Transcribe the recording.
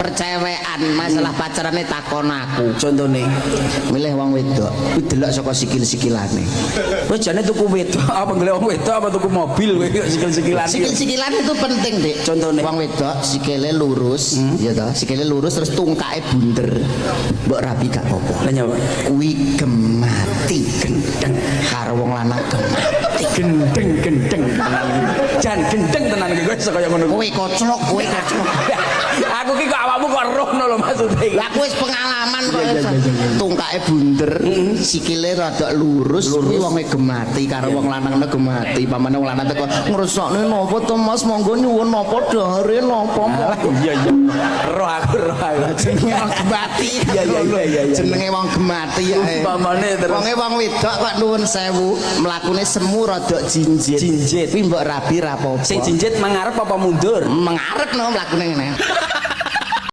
percewekan masalah pacarane takon aku. Contone Milih wong wedok, kuwi delok saka sikil-sikilane. kowe jane tuku wedok apa golek wong wedok apa tuku mobil kowe sikil-sikilan. Sikil-sikilan itu penting, Dik. Contone Wong wedok sikile lurus, ya toh, sikile lurus terus tungkae bunder. Mbok rapi gak apa-apa. Lah nyapa? Kuwi gemati gendeng karo wong lanang gemati. Gendeng jan gendeng tenan iki kowe kaya ngono. Kowe koclok. Aku ki kok awakmu kok rohno lho maksude. Lah aku wis pengalaman kok tungkae bunder, sikile rada lurus, kuwi wonge gemati karo wong lanangane gemati. Pamane wong lanang teko ngrusokne napa to Mas, monggo nyuwun napa dahare napa. Iya. Roh aku. Jenenge wong gemati. Iya. Jenenge wong gemati ya. Pamane terus Wonge wong wedok kok nuwun sewu, mlakune semu rada jinjit. Kuwi mbok rabi ra apa-apa. sing jinjit mengarep apa mundur? Mengarep no mlakune ngene.